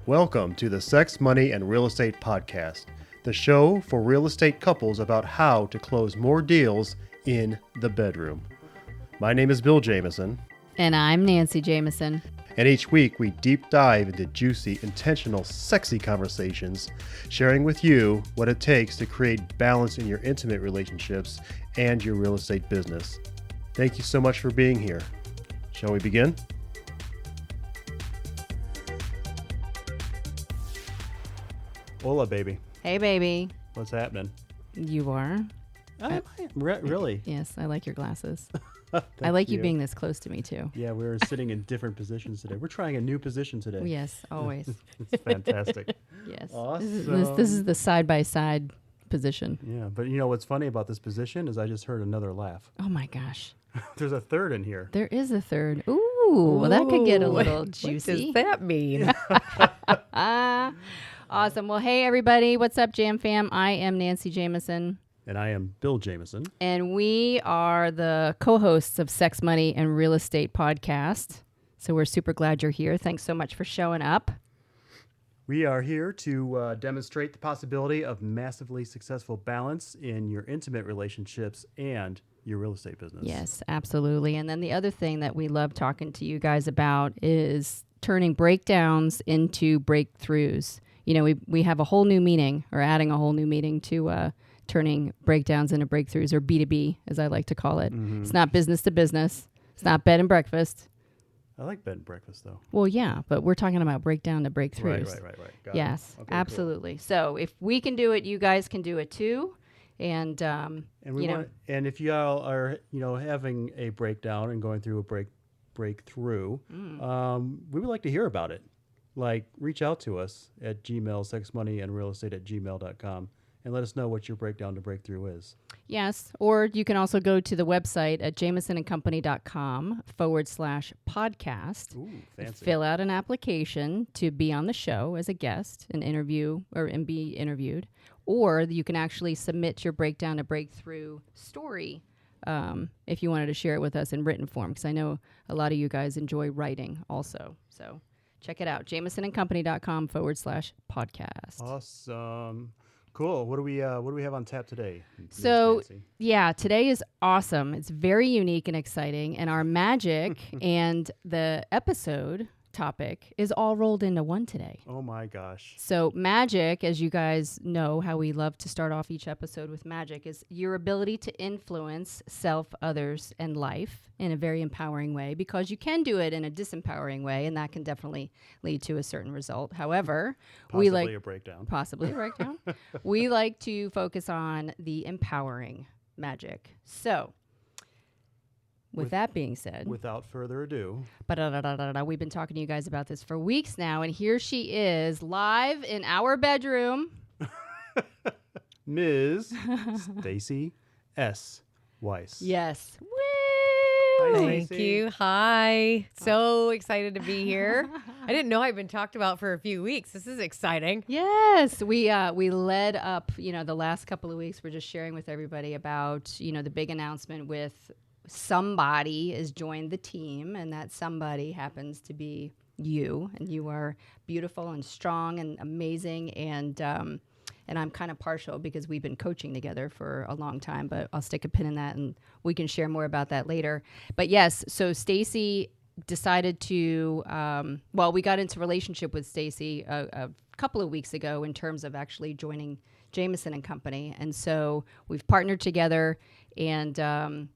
Welcome to the Sex, Money, and Real Estate Podcast, the show for real estate couples about how to close more deals in the bedroom. My name is Bill Jamison. And I'm Nancy Jamison. And each week we deep dive into juicy, intentional, sexy conversations, sharing with you what it takes to create balance in your intimate relationships and your real estate business. Thank you so much for being here. Shall we begin? Hola, baby. Hey, baby. What's happening? You are? Really? Yes, I like your glasses. I like you being this close to me, too. Yeah, we're sitting in different positions today. We're trying a new position today. Yes, always. It's fantastic. Yes. Awesome. This is the side-by-side position. Yeah, but you know what's funny about this position is I just heard another laugh. Oh, my gosh. There's a third in here. There is a third. Ooh, well, that could get a little juicy. What does that mean? Awesome. Well, hey, everybody. What's up, Jam Fam? I am Nancy Jamison. And I am Bill Jamison. And we are the co-hosts of Sex, Money, and Real Estate Podcast. So we're super glad you're here. Thanks so much for showing up. We are here to demonstrate the possibility of massively successful balance in your intimate relationships and your real estate business. Yes, absolutely. And then the other thing that we love talking to you guys about is turning breakdowns into breakthroughs. You know, we have a whole new meaning, or adding a whole new meaning to turning breakdowns into breakthroughs, or B2B, as I like to call it. Mm-hmm. It's not business to business. It's not bed and breakfast. I like bed and breakfast, though. Well, yeah, but we're talking about breakdown to breakthroughs. Right. Got yes, it. Okay, absolutely. Cool. So if we can do it, you guys can do it too. And if you all are, having a breakdown and going through a breakthrough, we would like to hear about it. Like, reach out to us at Gmail, sexmoneyandrealestate@gmail.com, and let us know what your breakdown to breakthrough is. Yes, or you can also go to the website at jamisonandcompany.com/podcast. Ooh, fancy. Fill out an application to be on the show as a guest and be interviewed. Or you can actually submit your breakdown to breakthrough story if you wanted to share it with us in written form, because I know a lot of you guys enjoy writing also. So check it out, jamisonandcompany.com/podcast. Awesome. Cool. What do we have on tap today? So, yeah, today is awesome. It's very unique and exciting. And our magic and the episode topic is all rolled into one today. Oh, my gosh. So magic, as you guys know how we love to start off each episode with magic, is your ability to influence self, others, and life in a very empowering way, because you can do it in a disempowering way, and that can definitely lead to a certain result. However, possibly a breakdown. We like to focus on the empowering magic. So with that being said, without further ado, we've been talking to you guys about this for weeks now, and here she is live in our bedroom. Ms. Stacey S. Weiss. Yes. Woo! Hi, Thank Stacey. you. Hi. So excited to be here. I didn't know I'd been talked about for a few weeks. This is exciting. Yes, we led up, the last couple of weeks. We're just sharing with everybody about, the big announcement with somebody has joined the team, and that somebody happens to be you, and you are beautiful and strong and amazing, and I'm kind of partial because we've been coaching together for a long time, but I'll stick a pin in that and we can share more about that later. But yes, so Stacey decided to, we got into relationship with Stacey a couple of weeks ago in terms of actually joining Jamison and Company. And so we've partnered together, and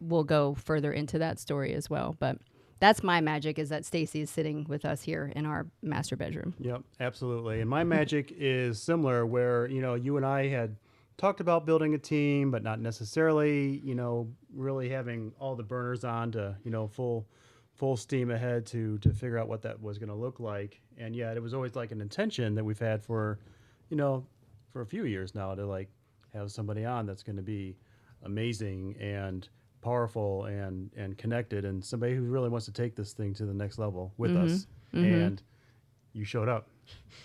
we'll go further into that story as well. But that's my magic, is that Stacey is sitting with us here in our master bedroom. Yep, absolutely. And my magic is similar, where, you and I had talked about building a team, but not necessarily, really having all the burners on to, full steam ahead to figure out what that was going to look like. And yeah, it was always like an intention that we've had for a few years now, to like have somebody on that's going to be amazing and powerful and connected, and somebody who really wants to take this thing to the next level with us. And you showed up,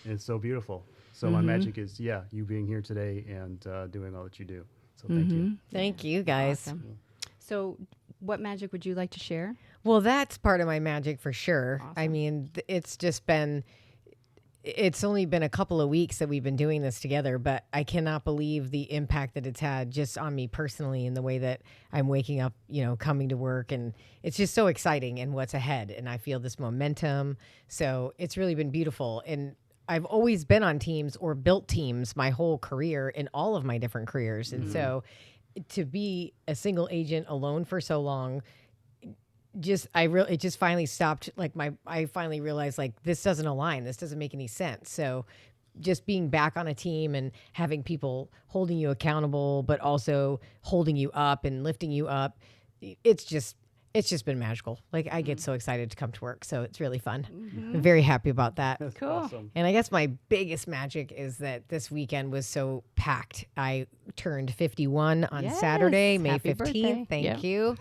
and it's so beautiful. So my magic is, you being here today and doing all that you do. So thank you. Thank you, guys. Awesome. So what magic would you like to share? Well, that's part of my magic for sure. Awesome. I mean, it's just been it's only been a couple of weeks that we've been doing this together, but I cannot believe the impact that it's had just on me personally in the way that I'm waking up, coming to work. And it's just so exciting and what's ahead. And I feel this momentum. So it's really been beautiful. And I've always been on teams or built teams my whole career in all of my different careers. And so to be a single agent alone for so long, it just finally stopped. I finally realized this doesn't align. This doesn't make any sense. So just being back on a team and having people holding you accountable, but also holding you up and lifting you up. It's just been magical. I get so excited to come to work. So it's really fun. I'm very happy about that. That's Cool. awesome. And I guess my biggest magic is that this weekend was so packed. I turned 51 on Yes. Saturday, May Happy 15th. birthday. Thank Yeah. you.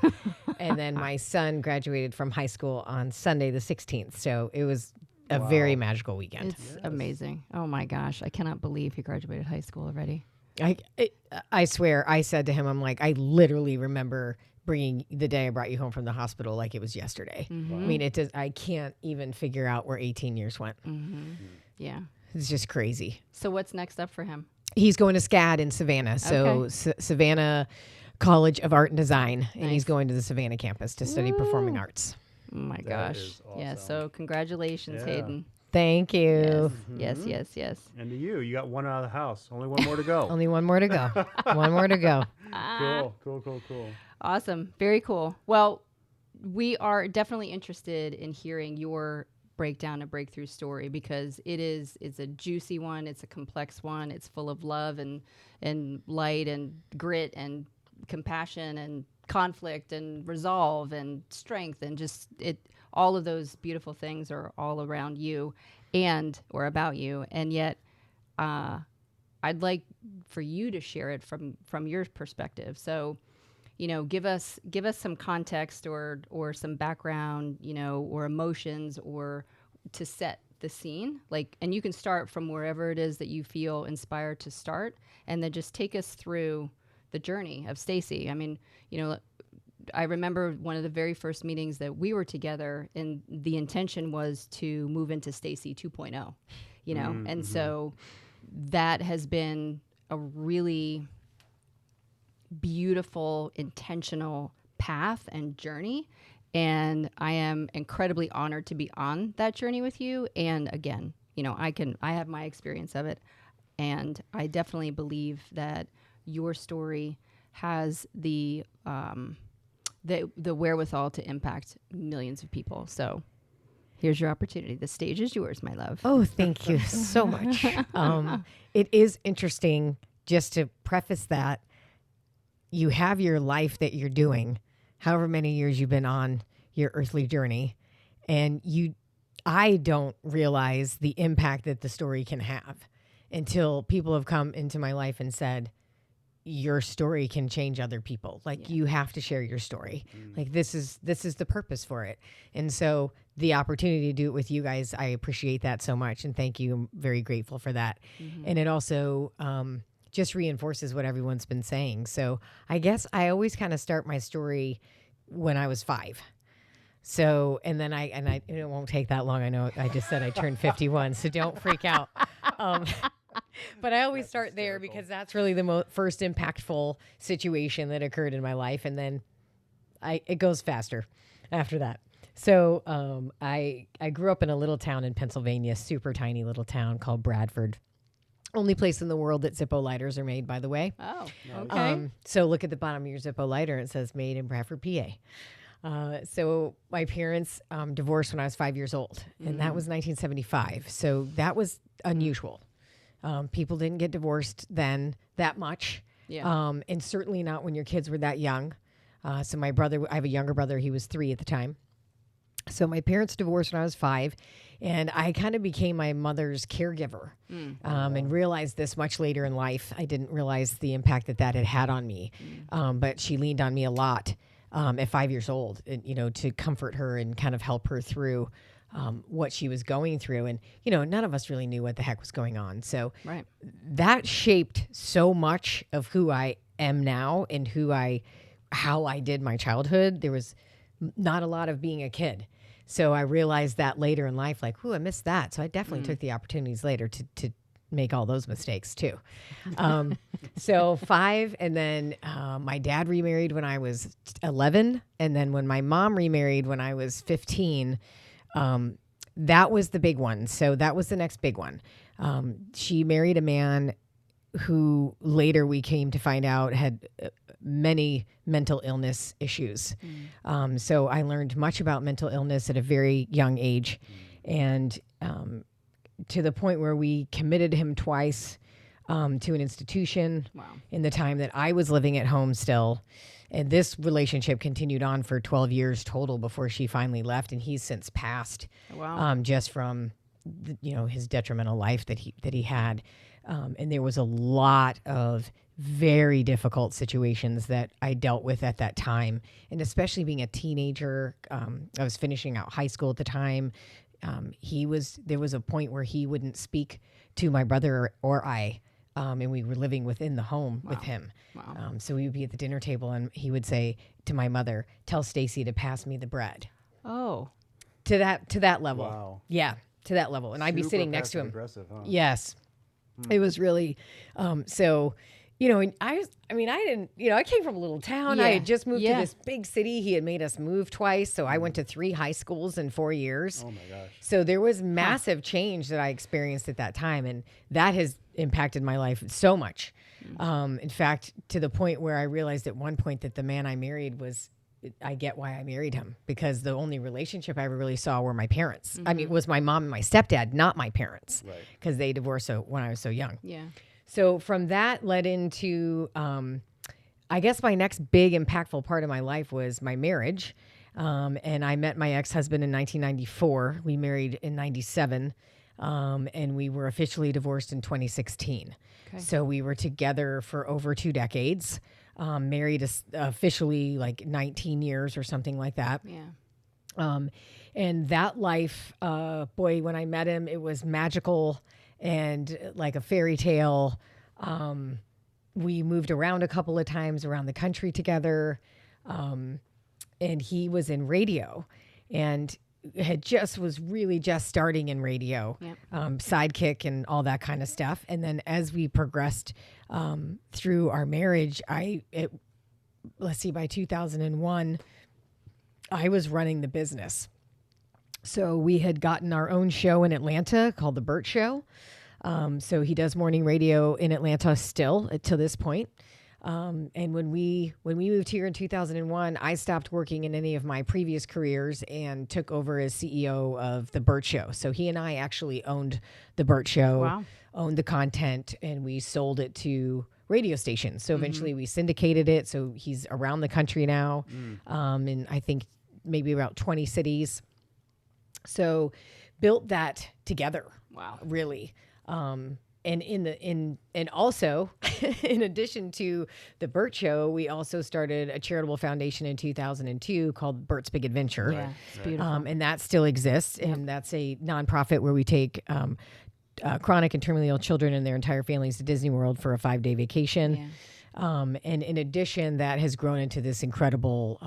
And then my son graduated from high school on Sunday, the 16th. So it was a very magical weekend. It's amazing. Oh my gosh. I cannot believe he graduated high school already. I swear, I said to him, I'm like, I literally remember bringing the day I brought you home from the hospital like it was yesterday. I mean, I can't even figure out where 18 years went. Yeah. It's just crazy. So what's next up for him? He's going to SCAD in Savannah. So Okay. Savannah College of Art and Design. And Nice. he's going to the Savannah campus to study performing arts. Oh my That gosh. is Yeah. awesome. So congratulations, Yeah. Hayden. Thank you. Yes. And to you got one out of the house. Only one more to go. Only one more to go. One more to go. Cool. Awesome. Very cool. Well, we are definitely interested in hearing your breakdown and breakthrough story because it's a juicy one. It's a complex one. It's full of love and light and grit and compassion and conflict and resolve and strength and just all of those beautiful things are all around you or about you. And yet, I'd like for you to share it from your perspective. So, give us some context or some background, or emotions or to set the scene. And you can start from wherever it is that you feel inspired to start, and then just take us through the journey of Stacey. I mean, I remember one of the very first meetings that we were together, and the intention was to move into Stacey 2.0, and so that has been a really beautiful, intentional path and journey. And I am incredibly honored to be on that journey with you. And again, I have my experience of it. And I definitely believe that your story has the wherewithal to impact millions of people. So here's your opportunity. The stage is yours, my love. Oh, thank you so much. It is interesting, just to preface that, you have your life that you're doing, however many years you've been on your earthly journey, and I don't realize the impact that the story can have until people have come into my life and said, your story can change other people. You have to share your story. This is the purpose for it. And so the opportunity to do it with you guys, I appreciate that so much. And thank you. I'm very grateful for that. And it also just reinforces what everyone's been saying. So I guess I always kind of start my story when I was 5. So, and then it won't take that long. I know I just said I turned 51, so don't freak out. But I always start there because that's really the first impactful situation that occurred in my life. And then it goes faster after that. So I grew up in a little town in Pennsylvania, super tiny little town called Bradford. Only place in the world that Zippo lighters are made, by the way. Oh, okay. So look at the bottom of your Zippo lighter. It says made in Bradford, PA. So my parents divorced when I was 5 years old, and that was 1975. So that was unusual. People didn't get divorced then that much. Yeah. And certainly not when your kids were that young. So my brother, I have a younger brother. He was 3 at the time. So my parents divorced when I was 5, and I kind of became my mother's caregiver and realized this much later in life. I didn't realize the impact that had on me, but she leaned on me a lot at 5 years old, to comfort her and kind of help her through what she was going through. And, none of us really knew what the heck was going on. So Right. that shaped so much of who I am now and how I did my childhood. There was not a lot of being a kid. So I realized that later in life, like, ooh, I missed that. So I definitely took the opportunities later to make all those mistakes too. So 5, and then my dad remarried when I was 11, and then when my mom remarried when I was 15, that was the big one. So that was the next big one. She married a man who later we came to find out had many mental illness issues. So I learned much about mental illness at a very young age, and to the point where we committed him twice to an institution in the time that I was living at home still. And this relationship continued on for 12 years total before she finally left, and he's since passed. Just from his detrimental life that he had. And there was a lot of very difficult situations that I dealt with at that time. And especially being a teenager, I was finishing out high school at the time. There was a point where he wouldn't speak to my brother or I. And we were living within the home with him. So we would be at the dinner table, and he would say to my mother, "Tell Stacey to pass me the bread." Oh. To that level. Wow. Yeah, to that level. And I'd be sitting next to him. Aggressive, huh? Yes. It was really, so, and I didn't, I came from a little town. I had just moved to this big city. He had made us move twice. So I went to 3 high schools in 4 years. Oh my gosh. So there was massive change that I experienced at that time. And that has impacted my life so much. In fact, to the point where I realized at one point that the man I married I get why I married him, because the only relationship I ever really saw were my parents. I mean, it was my mom and my stepdad, not my parents, because they divorced when I was so young. Yeah. So from that led into, I guess my next big impactful part of my life was my marriage. And I met my ex-husband in 1994. We married in 97. And we were officially divorced in 2016. Okay. So we were together for over 2 decades. Married officially like 19 years or something like that. Yeah. And that life, boy, when I met him, it was magical and like a fairy tale. We moved around a couple of times around the country together. And he was in radio and was really just starting in radio, sidekick and all that kind of stuff. And then as we progressed through our marriage, by 2001, I was running the business. So we had gotten our own show in Atlanta called The Burt Show. So he does morning radio in Atlanta still to this point. And when we moved here in 2001, I stopped working in any of my previous careers and took over as CEO of The Burt Show. So he and I actually owned The Burt Show, owned the content, and we sold it to radio stations. So eventually we syndicated it. So he's around the country now, in I think maybe about 20 cities. So built that together. Wow. Really. And also, in addition to the Burt Show, we also started a charitable foundation in 2002 called Burt's Big Adventure. Yeah, it's beautiful. And that still exists. And that's a nonprofit where we take chronic and terminally ill children and their entire families to Disney World for a 5-day vacation. Yeah. And in addition, that has grown into this incredible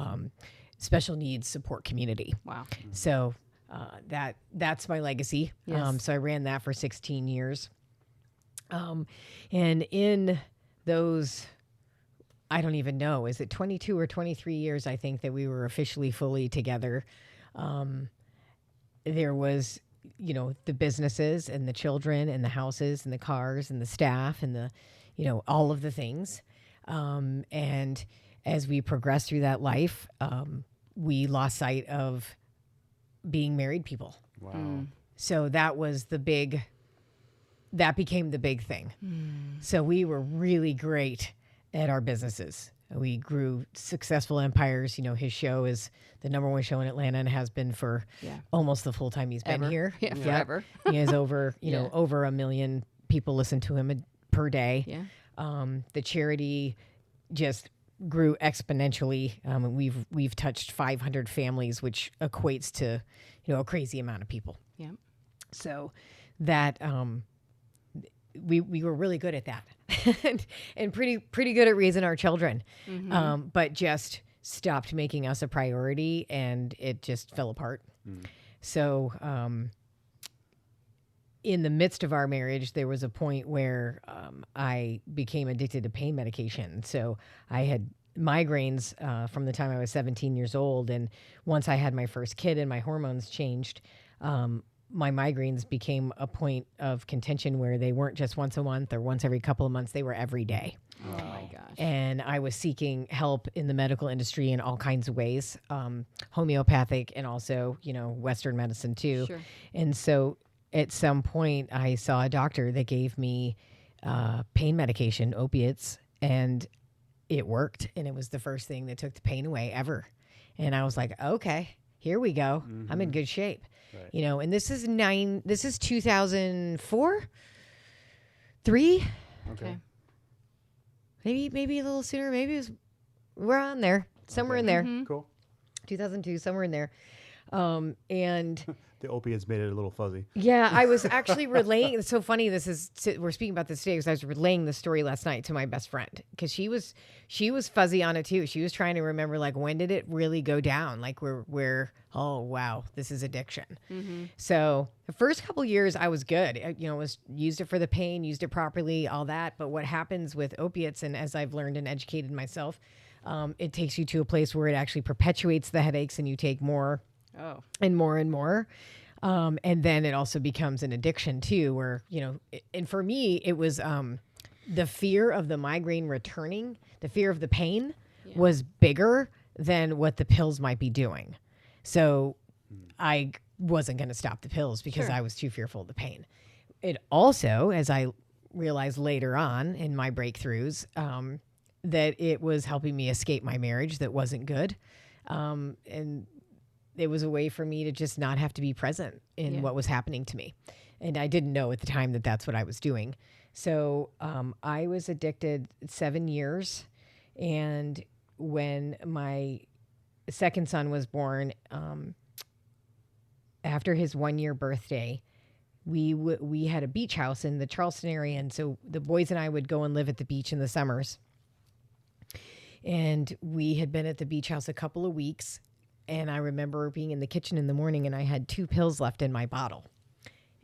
special needs support community. Wow. So that's my legacy. Yes. So I ran that for 16 years. And in those, I don't even know, is it 22 or 23 years, I think, that we were officially fully together. There was, the businesses and the children and the houses and the cars and the staff and the, all of the things. And as we progressed through that life, we lost sight of being married people. Wow. So that became the big thing. So we were really great at our businesses. We grew successful empires. His show is the #1 show in Atlanta and has been for almost the full time he's been here. Yeah, forever. He has over, over 1 million people listen to him per day. Yeah. The charity just grew exponentially. We've touched 500 families, which equates to, a crazy amount of people. Yeah. So that, we were really good at that and pretty good at raising our children, but just stopped making us a priority and it just fell apart. So, in the midst of our marriage, there was a point where I became addicted to pain medication. So I had migraines from the time I was 17 years old. And once I had my first kid and my hormones changed, my migraines became a point of contention where they weren't just once a month or once every couple of months. They were every day. Oh my gosh. And I was seeking help in the medical industry in all kinds of ways, homeopathic and also, Western medicine too. Sure. And so at some point I saw a doctor that gave me pain medication, opiates, and it worked. And it was the first thing that took the pain away ever. And I was like, okay, here we go. I'm in good shape. Right. And this is 2004, 3, Okay. maybe a little sooner. Maybe we're on there, somewhere in there. Cool. 2002, somewhere in there. And The opiates made it a little fuzzy. yeah, I was actually relaying. It's so funny. We're speaking about this today because I was relaying the story last night to my best friend because she was fuzzy on it too. She was trying to remember, like, when did it really go down? Like oh wow, this is addiction. So the first couple years I was good. I, used it for the pain, used it properly, all that. But what happens with opiates, and as I've learned and educated myself, it takes you to a place where it actually perpetuates the headaches and you take more. Oh. And more and more. And then it also becomes an addiction too, where, and for me, it was the fear of the migraine returning, the fear of the pain was bigger than what the pills might be doing. So I wasn't going to stop the pills because I was too fearful of the pain. It also, as I realized later on in my breakthroughs, that it was helping me escape my marriage that wasn't good. And it was a way for me to just not have to be present in what was happening to me. And I didn't know at the time that that's what I was doing. So I was addicted 7 years. And when my second son was born, after his 1-year birthday, we had a beach house in the Charleston area. And so the boys and I would go and live at the beach in the summers. And we had been at the beach house a couple of weeks. And I remember being in the kitchen in the morning and I had 2 pills left in my bottle.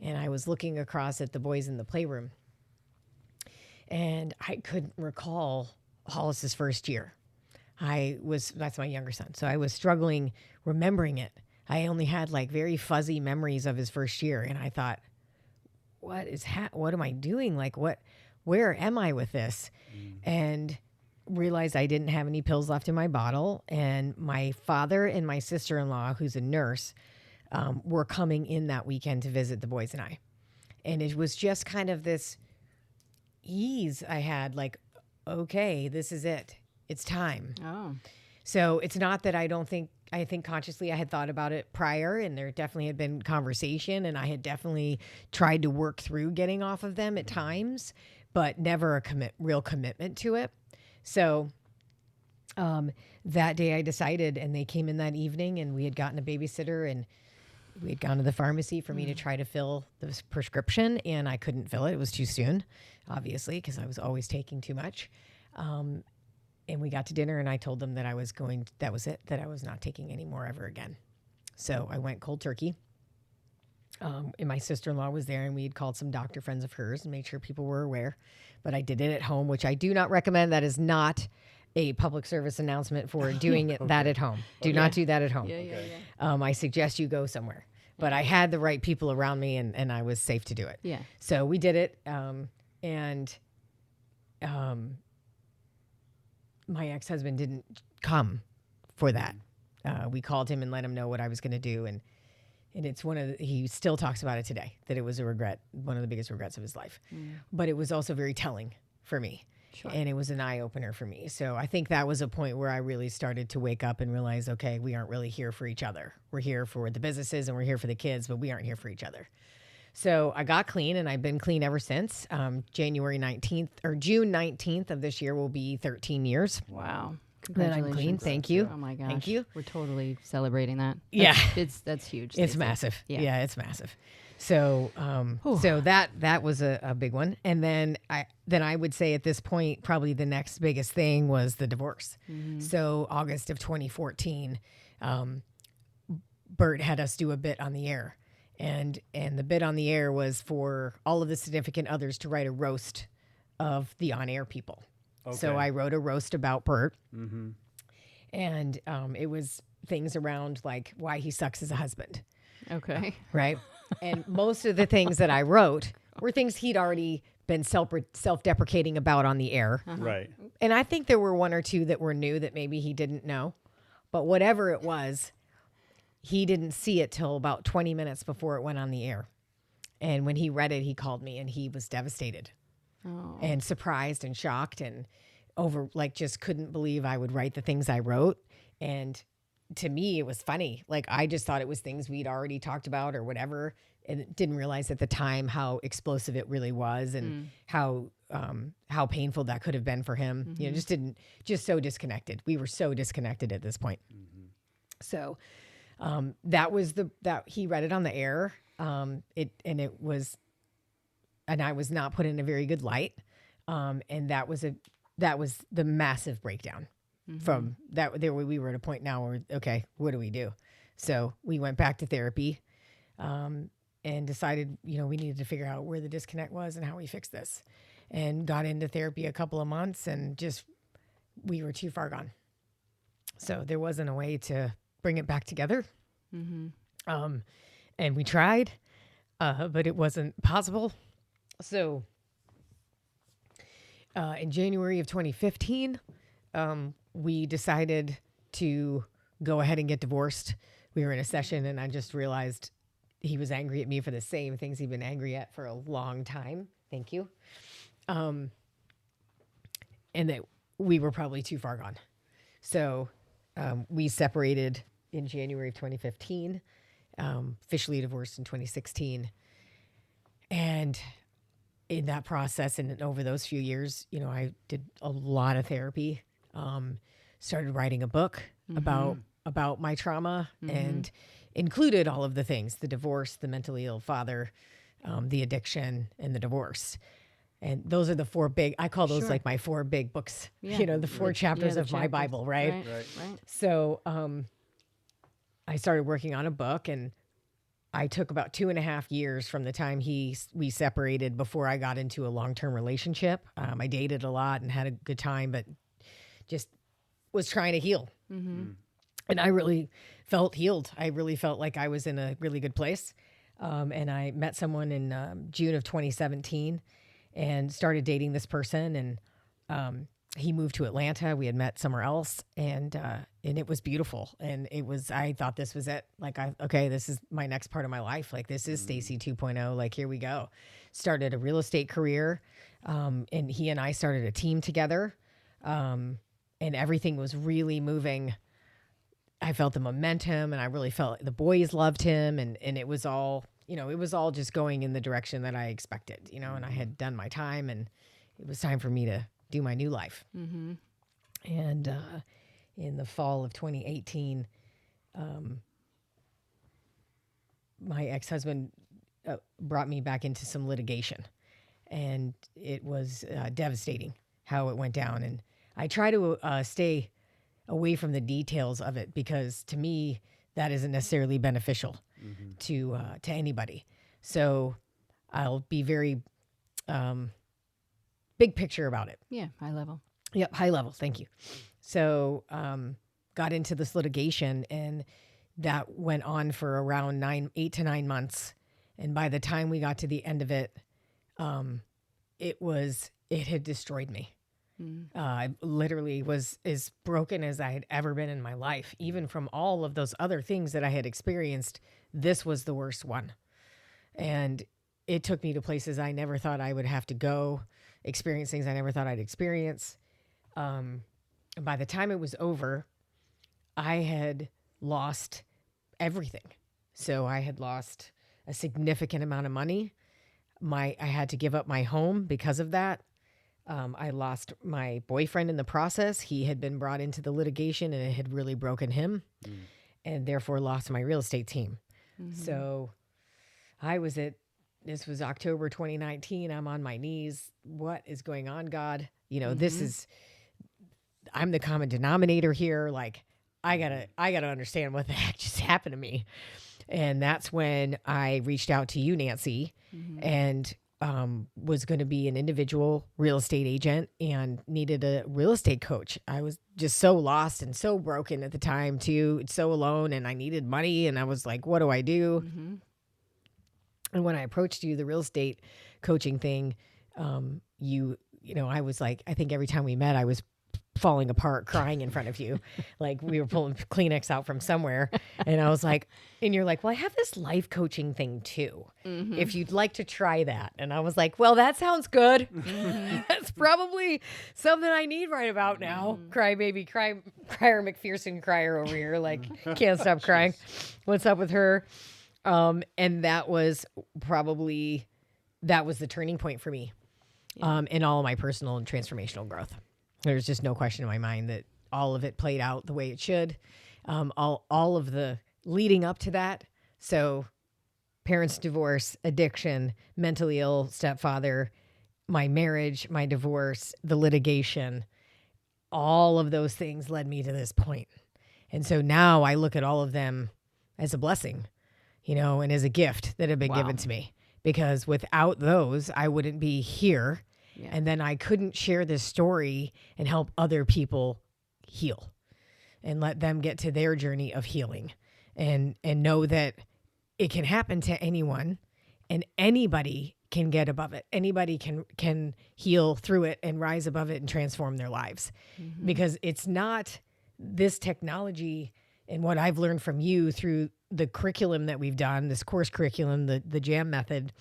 And I was looking across at the boys in the playroom. And I couldn't recall Hollis's first year. That's my younger son. So I was struggling remembering it. I only had like very fuzzy memories of his first year. And I thought, what am I doing? Like, where am I with this? And realized I didn't have any pills left in my bottle. And my father and my sister-in-law, who's a nurse, were coming in that weekend to visit the boys and I. And it was just kind of this ease I had, like, okay, this is it. It's time. Oh. So it's not that I think consciously I had thought about it prior, and there definitely had been conversation, and I had definitely tried to work through getting off of them at times, but never a real commitment to it. So that day I decided, and they came in that evening, and we had gotten a babysitter, and we had gone to the pharmacy for me to try to fill the prescription, and I couldn't fill it. It was too soon, obviously, because I was always taking too much. And we got to dinner, and I told them that that was it, that I was not taking any more ever again. So I went cold turkey. And my sister-in-law was there, and we had called some doctor friends of hers and made sure people were aware. But I did it at home, which I do not recommend. That is not a public service announcement for doing that at home. Do not do that at home. Yeah. I suggest you go somewhere. But I had the right people around me, and I was safe to do it. Yeah. So we did it, my ex-husband didn't come for that. We called him and let him know what I was going to do, and it's he still talks about it today, that it was a regret, one of the biggest regrets of his life. But it was also very telling for me. Sure. And it was an eye-opener for me. So I think that was a point where I really started to wake up and realize, okay, we aren't really here for each other. We're here for the businesses and we're here for the kids, but we aren't here for each other. So I got clean, and I've been clean ever since. June 19th of this year will be 13 years. Wow. That I'm clean. Thank you. Oh my gosh. Thank you. We're totally celebrating that. Yeah. That's huge. It's Stacey. massive. Yeah. Yeah, it's massive. So, so that was a big one. And then I would say at this point, probably the next biggest thing was the divorce. So August of 2014, Bert had us do a bit on the air. And the bit on the air was for all of the significant others to write a roast of the on-air people. So Okay. I wrote a roast about Bert. Mm-hmm. And it was things around like why he sucks as a husband, Okay. right? And most of the things that I wrote were things he'd already been self-deprecating about on the air. Right. And I think there were one or two that were new that maybe he didn't know. But whatever it was, he didn't see it till about 20 minutes before it went on the air. And when he read it, he called me and he was devastated Oh. and surprised and shocked and over, like, just couldn't believe I would write the things I wrote. And to me, it was funny. Like, I just thought it was things we'd already talked about or whatever, and didn't realize at the time how explosive it really was and how painful that could have been for him. You know, just so disconnected. We were so disconnected at this point. So that was that he read it on the air. And I was not put in a very good light. And that was the massive breakdown. From that, we were at a point now where, okay, what do we do? So we went back to therapy, and decided, you know, we needed to figure out where the disconnect was and how we fix this, and got into therapy a couple of months, and just, we were too far gone. So there wasn't a way to bring it back together. And we tried, but it wasn't possible. So in January of 2015, we decided to go ahead and get divorced. We were in a session, and I just realized he was angry at me for the same things he'd been angry at for a long time. Thank you. And that we were probably too far gone. So we separated in January of 2015, officially divorced in 2016. And in that process and over those few years, you know, I did a lot of therapy, started writing a book about my trauma, and included all of the things: the divorce, the mentally ill father, the addiction, and the divorce. And those are the four big, I call those like my four big books, Yeah. you know, the four chapters the of my chapters. Bible, right? Right. So I started working on a book, and I took about 2.5 years from the time we separated before I got into a long-term relationship. I dated a lot and had a good time, but just was trying to heal. And I really felt healed. I really felt like I was in a really good place. And I met someone in June of 2017 and started dating this person. And he moved to Atlanta. We had met somewhere else, and it was beautiful. And I thought this was it. Like, okay, this is my next part of my life. Like, this is Stacey 2.0. Like, here we go. Started a real estate career. And he and I started a team together. And everything was really moving. I felt the momentum, and I really felt the boys loved him. And it was all, you know, it was all just going in the direction that I expected, you know, and I had done my time, and it was time for me to do my new life. And in the fall of 2018, my ex-husband brought me back into some litigation, and it was devastating how it went down. And I try to stay away from the details of it, because to me, that isn't necessarily beneficial to anybody. So I'll be very big picture about it. Yeah, high level. Yep, high level. Thank you. So got into this litigation, and that went on for around 8 to 9 months. And by the time we got to the end of it, it had destroyed me. I literally was as broken as I had ever been in my life. Even from all of those other things that I had experienced, this was the worst one. And it took me to places I never thought I would have to go, experience things I never thought I'd experience. And by the time it was over, I had lost everything. So I had lost a significant amount of money. I had to give up my home because of that. I lost my boyfriend in the process. He had been brought into the litigation, and it had really broken him, and therefore lost my real estate team. So this was October 2019. I'm on my knees. What is going on, God? You know, I'm the common denominator here. Like, I gotta understand what the heck just happened to me. And that's when I reached out to you, Nancy, and was going to be an individual real estate agent and needed a real estate coach. I was just so lost and so broken at the time too, so alone, and I needed money, and I was like, what do I do? And when I approached you, the real estate coaching thing, you know, I was like, I think every time we met, I was falling apart, crying in front of you. Like we were pulling Kleenex out from somewhere. And I was like, and you're like, well, I have this life coaching thing too, if you'd like to try that. And I was like, well, that sounds good. That's probably something I need right about now. Cry baby, crier McPherson crier over here. Like can't stop crying. What's up with her? And that was the turning point for me, in all of my personal and transformational growth. There's just no question in my mind that all of it played out the way it should. All of the leading up to that. So parents' divorce, addiction, mentally ill stepfather, my marriage, my divorce, the litigation, all of those things led me to this point. And so now I look at all of them as a blessing, you know, and as a gift that have been given to me, because without those, I wouldn't be here. Yeah. And then I couldn't share this story and help other people heal and let them get to their journey of healing and know that it can happen to anyone and anybody can get above it. Anybody can heal through it and rise above it and transform their lives, because it's not this technology and what I've learned from you through the curriculum that we've done, this course curriculum, the J.A.M method,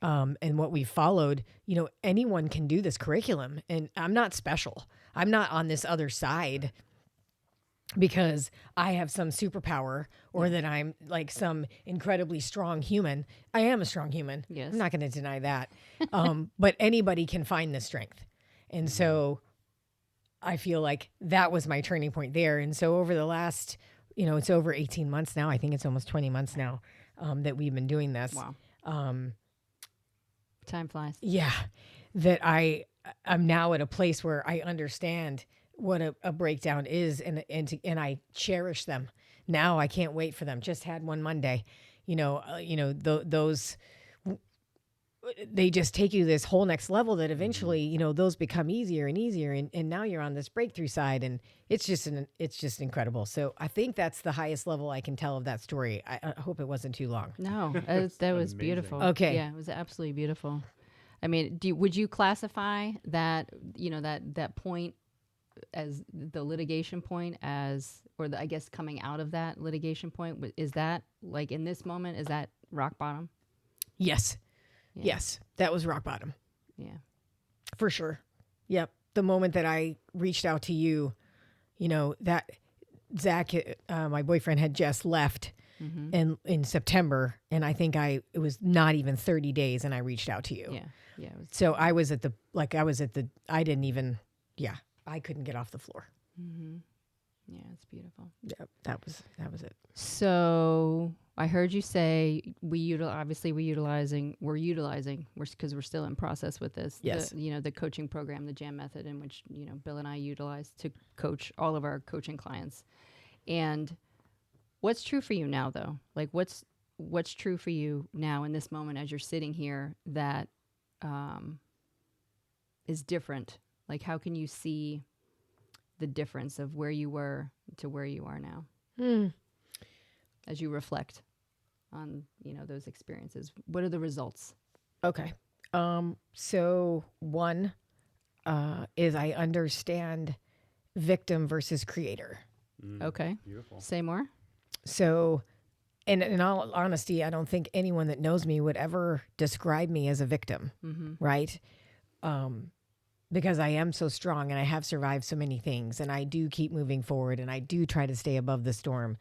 and what we followed. You know, anyone can do this curriculum, and I'm not special. I'm not on this other side because I have some superpower or that I'm like some incredibly strong human. I am a strong human. Yes. I'm not going to deny that. But anybody can find this strength. And so I feel like that was my turning point there. And so over the last, you know, it's over 18 months now. I think it's almost 20 months now that we've been doing this. Wow. Time flies. Yeah. That I'm now at a place where I understand what a breakdown is, and I cherish them. Now I can't wait for them. Just had one Monday. Those they just take you to this whole next level that eventually, you know, those become easier and easier, and now you're on this breakthrough side, and it's just incredible. So I think that's the highest level I can tell of that story. I hope it wasn't too long. No, that was beautiful. Okay. Yeah, it was absolutely beautiful. I mean, would you classify that, you know, that point as the litigation point I guess coming out of that litigation point, is that like in this moment, is that rock bottom? Yes. Yeah. Yes. That was rock bottom. Yeah. For sure. Yep. The moment that I reached out to you, you know, that Zach, my boyfriend, had just left in September. And I think it was not even 30 days and I reached out to you. Yeah. Yeah. So I couldn't get off the floor. Mm-hmm. Yeah, it's beautiful. Yeah, that was it. So I heard you say we're utilizing because we're still in process with this. Yes. The coaching program, the J.A.M method, in which, you know, Bill and I utilize to coach all of our coaching clients. And what's true for you now, though? Like what's true for you now in this moment as you're sitting here that is different? Like, how can you see the difference of where you were to where you are now? As you reflect on, you know, those experiences, what are the results? Okay. So one is I understand victim versus creator. Okay. Beautiful. Say Say more. So, and in all honesty, I don't think anyone that knows me would ever describe me as a victim, right? Because I am so strong and I have survived so many things, and I do keep moving forward and I do try to stay above the storm.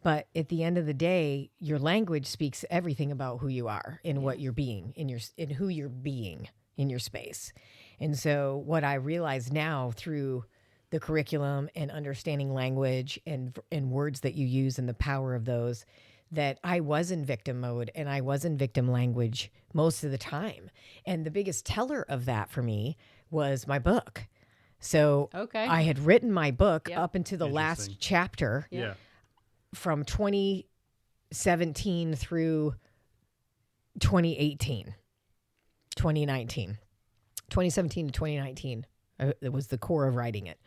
But at the end of the day, your language speaks everything about who you are and what you're being in who you're being in your space. And so what I realize now through the curriculum and understanding language and words that you use and the power of those, that I was in victim mode and I was in victim language most of the time. And the biggest teller of that for me was my book. So Okay. I had written my book Yep. up into the last Interesting. chapter Yeah. from 2017 through 2018, 2019, 2017 to 2019. It was the core of writing it.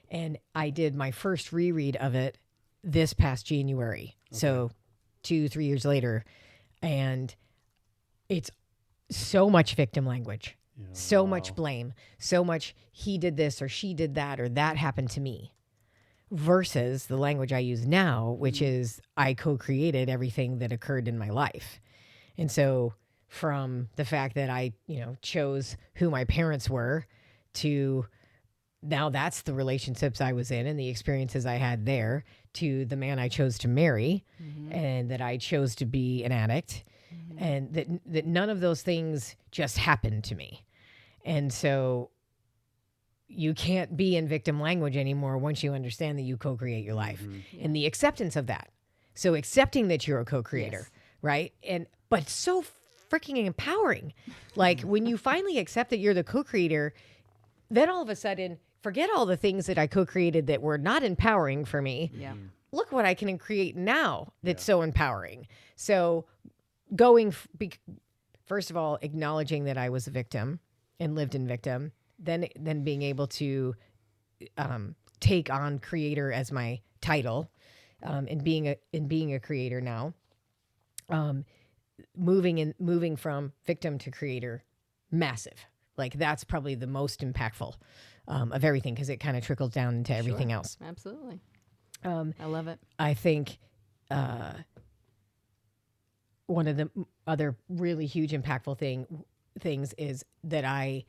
And I did my first reread of it this past January. So 2-3 years later. And it's so much victim language, so much blame, so much he did this or she did that or that happened to me, versus the language I use now, which is I co-created everything that occurred in my life. And so from the fact that I, chose who my parents were to now that's the relationships I was in and the experiences I had there, to the man I chose to marry and that I chose to be an addict, and that none of those things just happened to me. And so you can't be in victim language anymore once you understand that you co-create your life and the acceptance of that. So accepting that you're a co-creator, Yes. right? But it's so freaking empowering. Like when you finally accept that you're the co-creator, then all of a sudden, forget all the things that I co-created that were not empowering for me. Yeah. Look what I can create now that's so empowering. So first of all, acknowledging that I was a victim and lived in victim, then being able to take on creator as my title, and being a creator now, moving from victim to creator, massive. Like that's probably the most impactful of everything, because it kind of trickles down into everything else. Absolutely. I love it. I think one of the other really huge impactful things is that I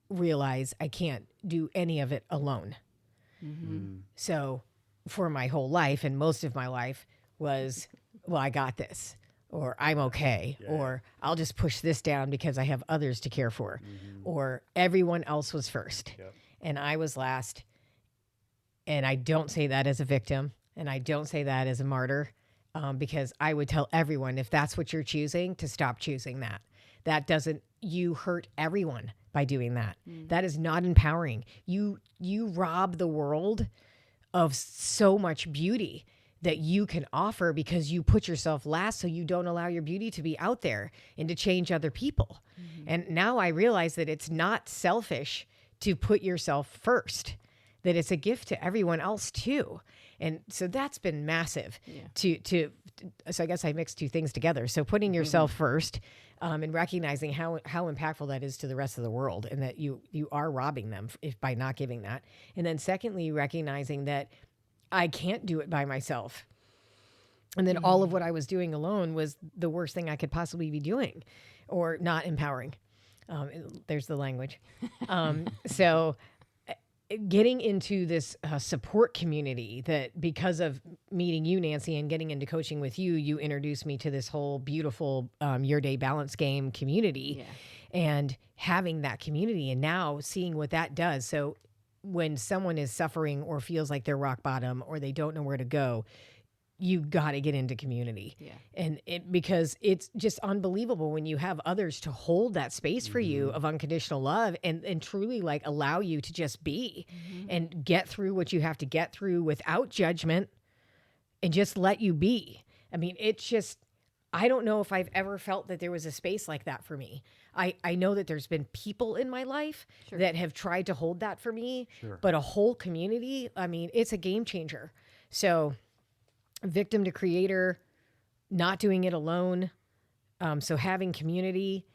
realize I can't do any of it alone. So for my whole life, and most of my life was, well, I got this, or I'm okay, or I'll just push this down because I have others to care for, or everyone else was first and I was last. And I don't say that as a victim, and I don't say that as a martyr, because I would tell everyone, if that's what you're choosing, to stop choosing that. You hurt everyone by doing that. That is not empowering. You rob the world of so much beauty that you can offer because you put yourself last, so you don't allow your beauty to be out there and to change other people. And now I realize that it's not selfish to put yourself first, that it's a gift to everyone else too. And so that's been massive. So I guess I mixed two things together. So putting yourself first, and recognizing how impactful that is to the rest of the world, and that you are robbing them by not giving that. And then secondly, recognizing that I can't do it by myself. And then all of what I was doing alone was the worst thing I could possibly be doing, or not empowering. There's the language. So getting into this support community, that because of meeting you, Nancy, and getting into coaching with you, you introduced me to this whole beautiful Your Day Balance Game community, and having that community, and now seeing what that does. So when someone is suffering or feels like they're rock bottom or they don't know where to go, you got to get into community. And because it's just unbelievable when you have others to hold that space for you of unconditional love, and truly like allow you to just be and get through what you have to get through without judgment, and just let you be. I mean, it's just, I don't know if I've ever felt that there was a space like that for me. I know that there's been people in my life that have tried to hold that for me, but a whole community, I mean, it's a game changer. So victim to creator, not doing it alone. So having community,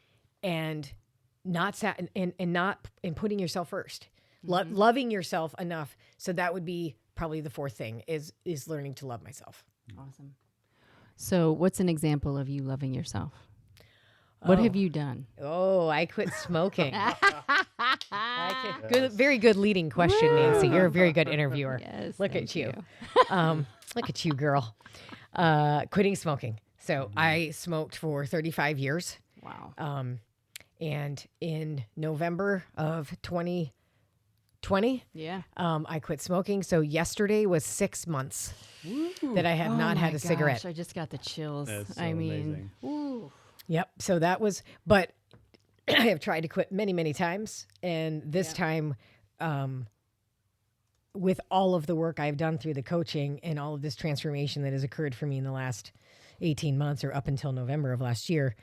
and and putting yourself first, loving yourself enough. So that would be probably the fourth thing, is learning to love myself. Awesome. So what's an example of you loving yourself? What have you done? Oh, I quit smoking. Very good leading question, Nancy. You're a very good interviewer. Yes. Look at you. Look at you, girl. Quitting smoking. So I smoked for 35 years. Wow. And in November of 2020, I quit smoking. So yesterday was 6 months that I have not had a cigarette. I just got the chills. That's so I mean, amazing. Yep. So that was, but I have tried to quit many, many times. And this time, with all of the work I've done through the coaching and all of this transformation that has occurred for me in the last 18 months or up until November of last year,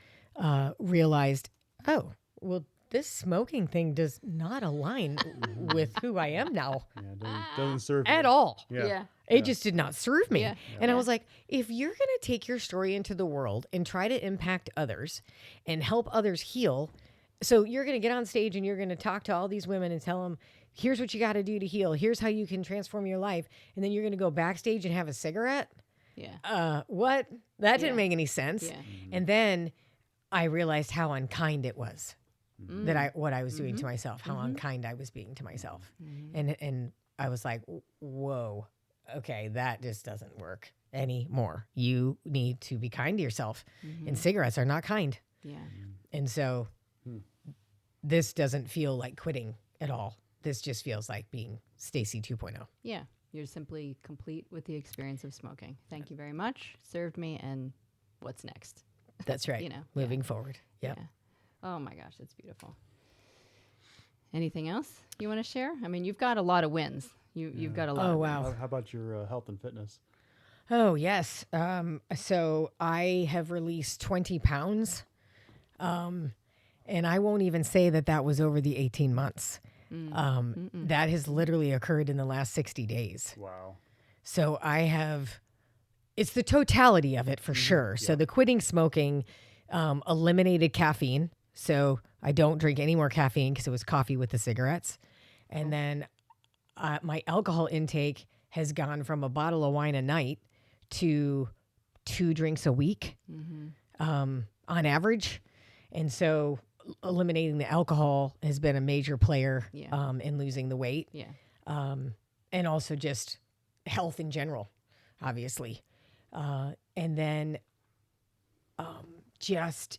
realized, oh, well, this smoking thing does not align with who I am now Yeah, it doesn't serve at you. all. Yeah. It just did not serve me. Yeah. And I was like, if you're going to take your story into the world and try to impact others and help others heal, so you're going to get on stage and you're going to talk to all these women and tell them, here's what you got to do to heal. Here's how you can transform your life. And then you're going to go backstage and have a cigarette? Yeah. What? That didn't Yeah. make any sense. Yeah. And then I realized how unkind it was that what I was doing to myself, how unkind I was being to myself. And I was like, whoa, okay, that just doesn't work anymore. You need to be kind to yourself. And cigarettes are not kind. Yeah. And so this doesn't feel like quitting at all. This just feels like being Stacey 2.0. Yeah. You're simply complete with the experience of smoking. Thank you very much. Served me, and what's next? That's right. You know, Moving forward. Yep. Yeah. Oh my gosh, that's beautiful. Anything else you want to share? I mean, you've got a lot of wins. You've got a lot. Oh, of wow. How about your health and fitness? Oh, yes. So I have released 20 pounds. And I won't even say that was over the 18 months. That has literally occurred in the last 60 days. Wow. So it's the totality of it for sure. So the quitting smoking eliminated caffeine. So I don't drink any more caffeine because it was coffee with the cigarettes. And then my alcohol intake has gone from a bottle of wine a night to 2 drinks a week on average. And so eliminating the alcohol has been a major player in losing the weight. Yeah. And also just health in general, obviously. And then just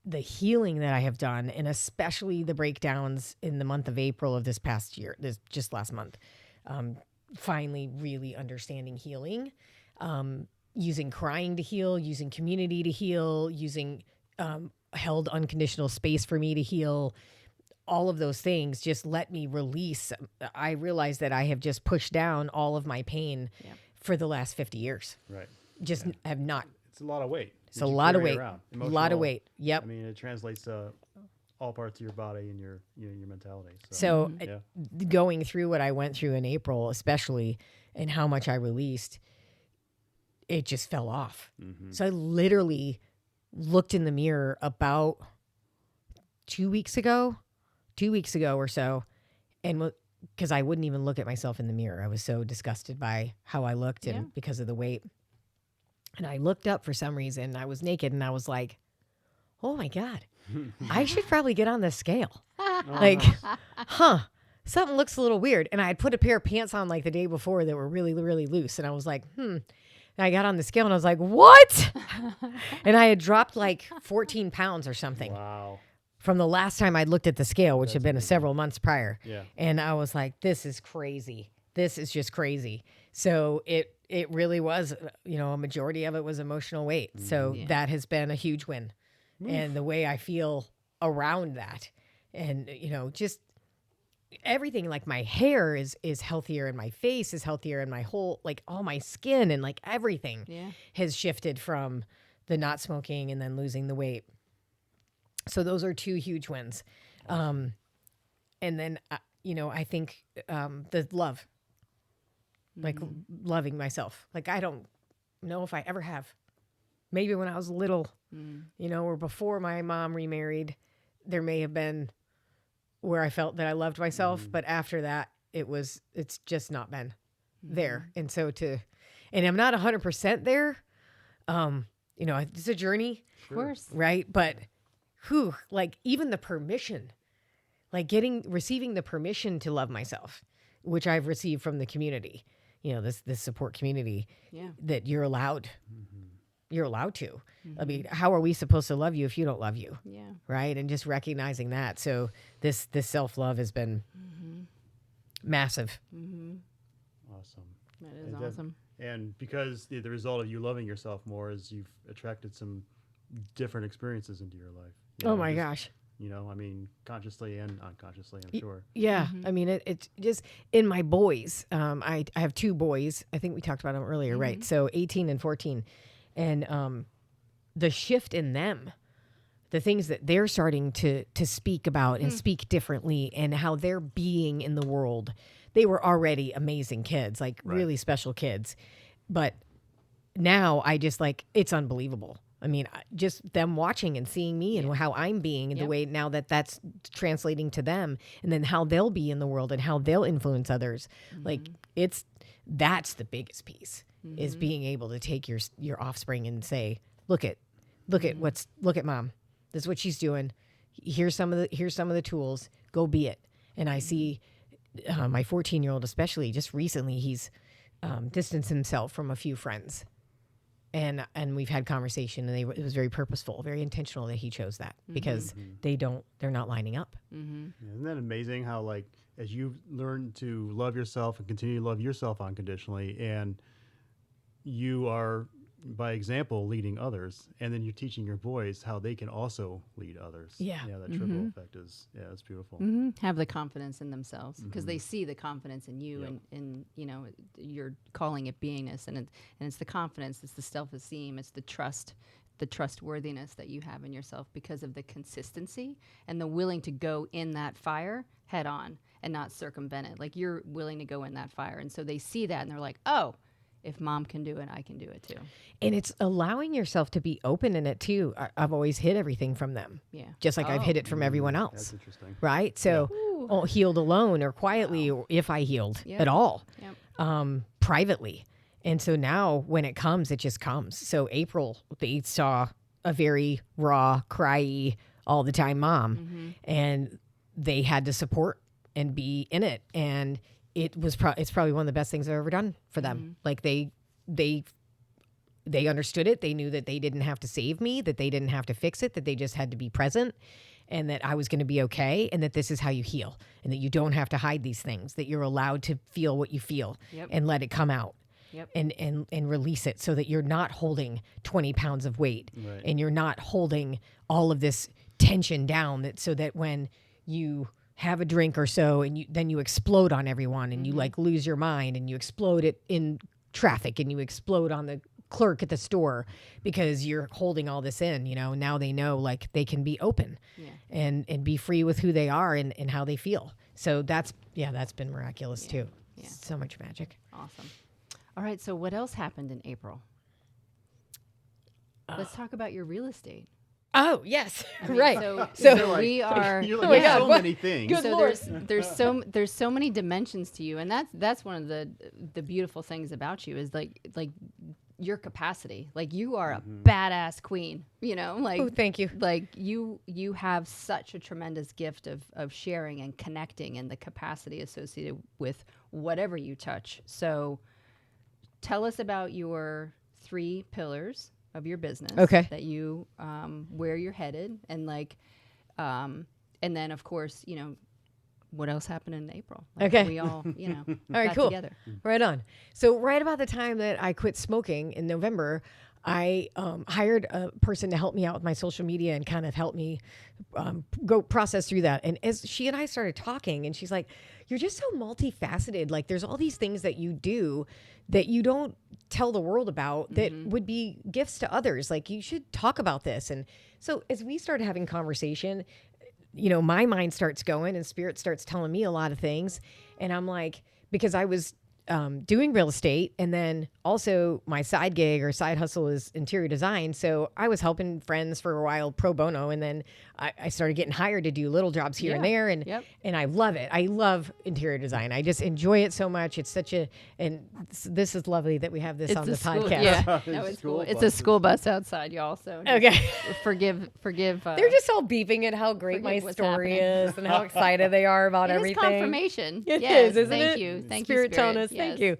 the healing that I have done, and especially the breakdowns in the month of April of this past year, just last month, finally really understanding healing, using crying to heal, using community to heal, using held unconditional space for me to heal. All of those things just let me release. I realized that I have just pushed down all of my pain for the last 50 years. Right. Just have not. It's a lot of weight. It's a lot of weight. A lot of weight. Yep. I mean, it translates to all parts of your body and your mentality. So going through what I went through in April, especially, and how much I released, it just fell off. So I literally looked in the mirror about 2 weeks ago or so, and because I wouldn't even look at myself in the mirror. I was so disgusted by how I looked and because of the weight. And I looked up for some reason. I was naked and I was like, oh my God, I should probably get on the scale. Like, something looks a little weird. And I had put a pair of pants on like the day before that were really, really loose. And I was like, And I got on the scale and I was like, what? And I had dropped like 14 pounds or something. Wow. From the last time I'd looked at the scale, which had been several months prior. Yeah. And I was like, this is crazy. This is just crazy. So it really was, a majority of it was emotional weight. So that has been a huge win. And the way I feel around that, and, just everything, like my hair is healthier and my face is healthier and my whole, like all my skin and like everything has shifted from the not smoking and then losing the weight. So those are 2 huge wins. And then, I think the love, like loving myself. Like, I don't know if I ever have. Maybe when I was little, or before my mom remarried, there may have been where I felt that I loved myself. But after that, it's just not been there. And so and I'm not 100% there. It's a journey. Of course. Right. But like even the permission, like receiving the permission to love myself, which I've received from the community, this support community that you're allowed. You're allowed to. I mean, how are we supposed to love you if you don't love you? Yeah. Right. And just recognizing that. So this self-love has been massive. Awesome. That is awesome. And because the result of you loving yourself more is you've attracted some different experiences into your life. Oh my gosh. I mean, consciously and unconsciously, I'm sure. Yeah, I mean, it's just in my boys. I have two boys. I think we talked about them earlier, right? So 18 and 14, and the shift in them, the things that they're starting to speak about and speak differently, and how they're being in the world. They were already amazing kids, like really special kids, but now I just like it's unbelievable. I mean, just them watching and seeing me and how I'm being and the way now that's translating to them, and then how they'll be in the world and how they'll influence others. Like that's the biggest piece is being able to take your offspring and say, look at mom. This is what she's doing. Here's some of the tools. Go be it. And I see my 14-year-old, especially just recently, he's distanced himself from a few friends. And we've had conversation, and it was very purposeful, very intentional that he chose that because they're not lining up. Yeah, isn't that amazing how, like, as you learn to love yourself and continue to love yourself unconditionally, and you are, by example, leading others, and then you're teaching your boys how they can also lead others. Yeah. Yeah, that triple effect is, it's beautiful. Have the confidence in themselves because they see the confidence in you, and you're calling it beingness, and it's the confidence, it's the self-esteem, it's the trust, the trustworthiness that you have in yourself because of the consistency and the willing to go in that fire head on and not circumvent it. Like you're willing to go in that fire, and so they see that and they're like, oh, if mom can do it, I can do it too. And it's allowing yourself to be open in it too. I've always hid everything from them. Yeah. Just like I've hid it from everyone else. That's interesting. Right? So healed alone or quietly, or if I healed at all, privately. And so now when it comes, it just comes. So April, they saw a very raw, cryy, all the time mom, and they had to support and be in it. And it's probably one of the best things I've ever done for them. Like they understood it. They knew that they didn't have to save me, that they didn't have to fix it, that they just had to be present, and that I was going to be okay, and that this is how you heal, and that you don't have to hide these things, that you're allowed to feel what you feel and let it come out. And release it so that you're not holding 20 pounds of weight and you're not holding all of this tension down, that so that when you have a drink or so and then you explode on everyone and you like lose your mind and you explode it in traffic and you explode on the clerk at the store because you're holding all this in, now they know like they can be open and be free with who they are and how they feel. So that's been miraculous too. Yeah. So much magic. Awesome. All right. So what else happened in April? Let's talk about your real estate. Oh, yes. I mean, right. So we are. You're like, so many things. Good So Lord. there's so many dimensions to you, and that's one of the beautiful things about you is like your capacity. Like you are a badass queen. Like Oh, thank you. Like you have such a tremendous gift of sharing and connecting, and the capacity associated with whatever you touch. So tell us about your 3 pillars of your business that you where you're headed, and and then of course what else happened in April. We all all right, got cool, together. right on. So right about the time that I quit smoking in November, I hired a person to help me out with my social media and kind of help me go process through that. And as she and I started talking, and she's like, you're just so multifaceted. Like there's all these things that you do that you don't tell the world about that would be gifts to others. Like you should talk about this. And so as we started having conversation, my mind starts going and spirit starts telling me a lot of things. And I'm like, because I was doing real estate, and then also my side gig or side hustle is interior design. So I was helping friends for a while pro bono, and then I started getting hired to do little jobs here and there, and I love it. I love interior design. I just enjoy it so much. It's such and this is lovely that we have this on the podcast. Yeah, no, it's cool. It's a school bus outside, y'all. So forgive. They're just all beeping at how great my story is and how excited they are about everything. It is confirmation. It is, isn't thank it? You. Thank Spirit you, telling us. Yes. Thank you.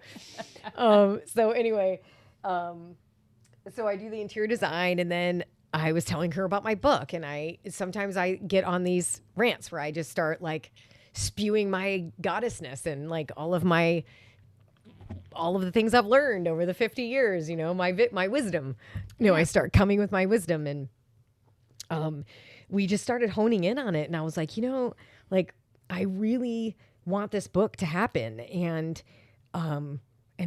So anyway, so I do the interior design, and then I was telling her about my book, and sometimes I get on these rants where I just start like spewing my goddessness and like all of the things I've learned over the 50 years, my wisdom. I start coming with my wisdom, and we just started honing in on it. And I was like, like I really want this book to happen. And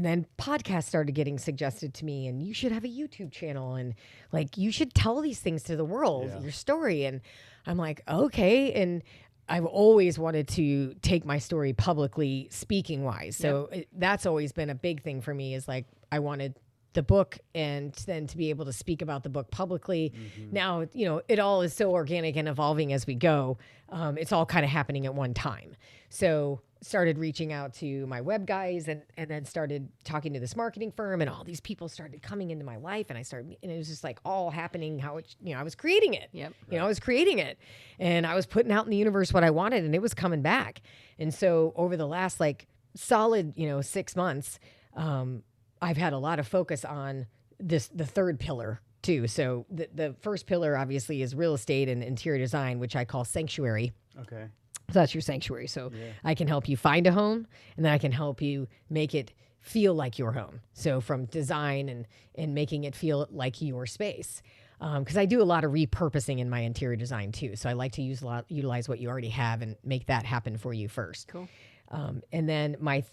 then podcasts started getting suggested to me, and you should have a YouTube channel, and like you should tell these things to the world, Yeah. your story. And I'm like, okay. And I've always wanted to take my story publicly, speaking wise. So that's always been a big thing for me, is like I wanted the book and then to be able to speak about the book publicly. Now, it all is so organic and evolving as we go. It's all kind of happening at one time. So started reaching out to my web guys and then started talking to this marketing firm, and all these people started coming into my life, and and it was just like all happening how it, I was creating it. Yep. I was creating it, and I was putting out in the universe what I wanted, and it was coming back. And so over the last like solid, 6 months, I've had a lot of focus on the third pillar too. So the first pillar obviously is real estate and interior design, which I call sanctuary. Okay. So that's your sanctuary. So I can help you find a home, and then I can help you make it feel like your home. So from design and making it feel like your space. Because I do a lot of repurposing in my interior design too. So I like to utilize what you already have and make that happen for you first. Cool. And then my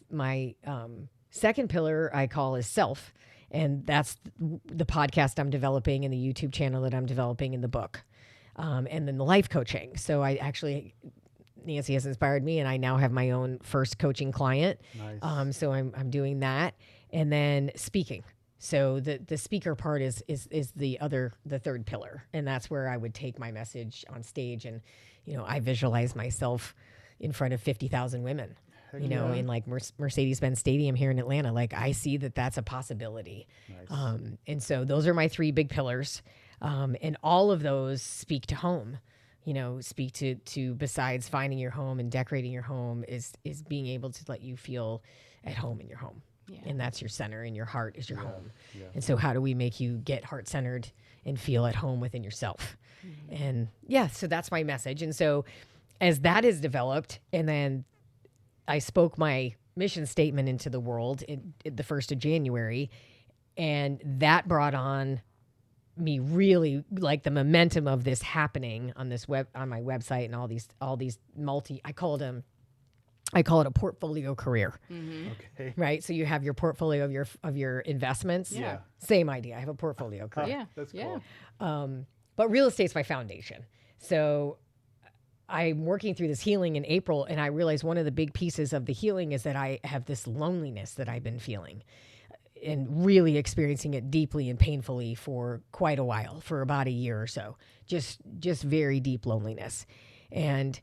second pillar I call is self. And that's the podcast I'm developing and the YouTube channel that I'm developing in the book. And then the life coaching. So Nancy has inspired me, and I now have my own first coaching client. Nice. So I'm doing that, and then speaking. So the speaker part is the third pillar, and that's where I would take my message on stage, and I visualize myself in front of 50,000 women. In like Mercedes-Benz Stadium here in Atlanta. Like I see that that's a possibility. Nice. And so those are my three big pillars, and all of those speak to home. Speak to besides finding your home and decorating your home is being able to let you feel at home in your home. Yeah. And that's your center, and your heart is your home. Yeah. And so how do we make you get heart-centered and feel at home within yourself? And so that's my message. And so as that is developed, and then I spoke my mission statement into the world in the 1st of January, and that brought on me really like the momentum of this happening on my website, and all these I call it a portfolio career. Okay. Right. So you have your portfolio of your investments. Yeah. Same idea. I have a portfolio career. Yeah. That's Yeah. cool. But real estate's my foundation. So I'm working through this healing in April, and I realized one of the big pieces of the healing is that I have this loneliness that I've been feeling, and really experiencing it deeply and painfully for quite a while, for about a year or so, just very deep loneliness. And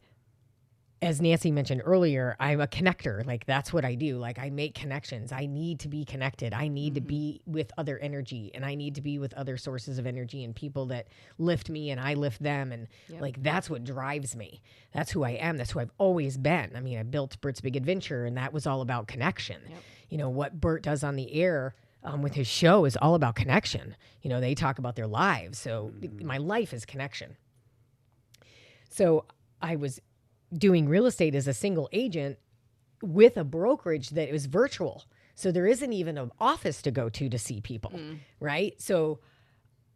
as Nancy mentioned earlier, I'm a connector. Like that's what I do. Like I make connections. I need to be connected. I need to be with other energy, and I need to be with other sources of energy and people that lift me and I lift them. And like, that's what drives me. That's who I am. That's who I've always been. I mean, I built Bert's Big Adventure, and that was all about connection. What Bert does on the air with his show is all about connection. They talk about their lives. So my life is connection. So I was doing real estate as a single agent with a brokerage that was virtual. So there isn't even an office to go to see people, right? So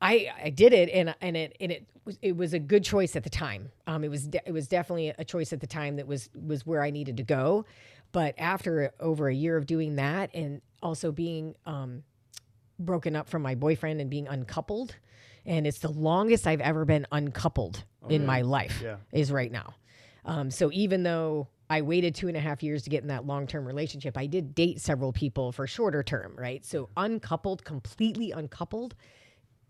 I did it, and it was a good choice at the time. It was definitely a choice at the time that was where I needed to go. But after over a year of doing that, and also being broken up from my boyfriend and being uncoupled, and it's the longest I've ever been uncoupled in my life is right now. So even though I waited 2.5 years to get in that long-term relationship, I did date several people for shorter term, right? So uncoupled, completely uncoupled,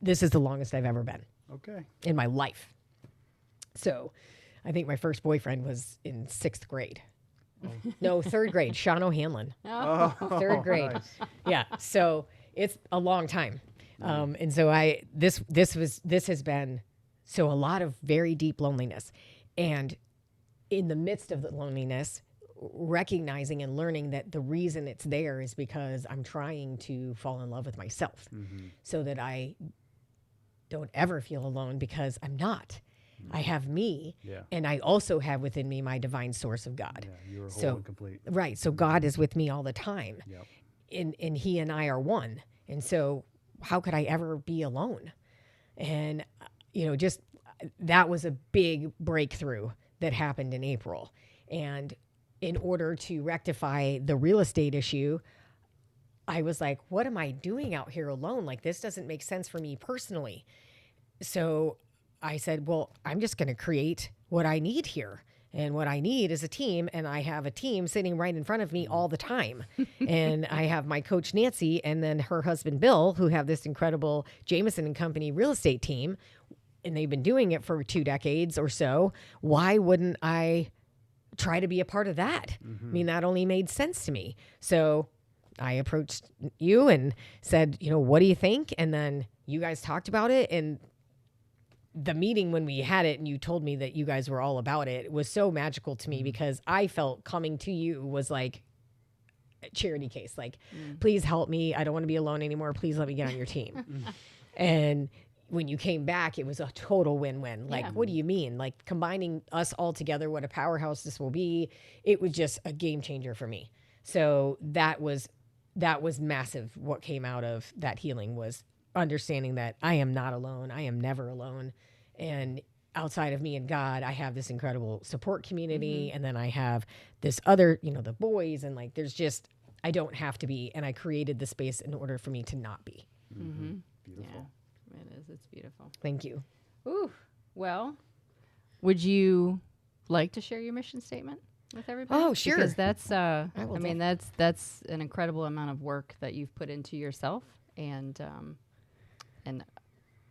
this is the longest I've ever been in my life. So I think my first boyfriend was in 6th grade. No, 3rd grade, Sean O'Hanlon. Oh, 3rd grade. nice. Yeah. So it's a long time. And so this has been, so a lot of very deep loneliness. And in the midst of the loneliness, recognizing and learning that the reason it's there is because I'm trying to fall in love with myself, so that I don't ever feel alone, because I'm not. I have me, and I also have within me my divine source of God. Yeah, you are whole So, and complete. right. So God is with me all the time, and He and I are one. And so how could I ever be alone? And, just that was a big breakthrough that happened in April. And in order to rectify the real estate issue, I was like, what am I doing out here alone? Like, this doesn't make sense for me personally. So I said, well, I'm just going to create what I need here. And what I need is a team. And I have a team sitting right in front of me all the time. And I have my coach, Nancy, and then her husband, Bill, who have this incredible Jamison and Company real estate team. And they've been doing it for 2 decades or so. Why wouldn't I try to be a part of that? I mean, that only made sense to me. So I approached you and said, what do you think? And then you guys talked about it. And the meeting when we had it and you told me that you guys were all about it was so magical to me because I felt coming to you was like a charity case. Like, please help me. I don't want to be alone anymore. Please let me get on your team. And when you came back, it was a total win-win. Like, what do you mean? Like, combining us all together, what a powerhouse this will be. It was just a game changer for me. So that was massive. What came out of that healing was understanding that I am not alone. I am never alone. And outside of me and God, I have this incredible support community. And then I have this other, the boys, and like, there's just, I don't have to be. And I created the space in order for me to not be. Beautiful. Yeah, it is. It's beautiful. Thank you. Ooh. Well, would you like to share your mission statement with everybody? Oh, sure. Because that's, will that's an incredible amount of work that you've put into yourself. And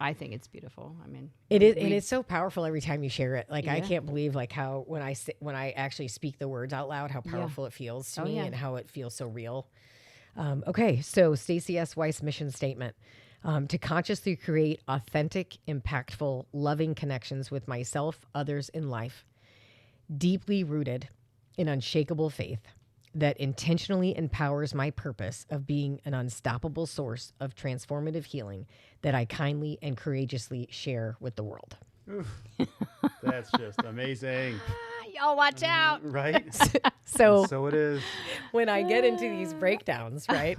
I think it's beautiful. I mean, it is, and it's so powerful every time you share it. Like, I Yeah. can't believe like how when I actually speak the words out loud, how powerful it feels to me and how it feels so real. Okay, so Stacey S. Weiss mission statement: to consciously create authentic, impactful, loving connections with myself, others, in life, deeply rooted in unshakable faith that intentionally empowers my purpose of being an unstoppable source of transformative healing that I kindly and courageously share with the world. That's just amazing. Y'all watch out. Right? So So it is. when I get into these breakdowns, right?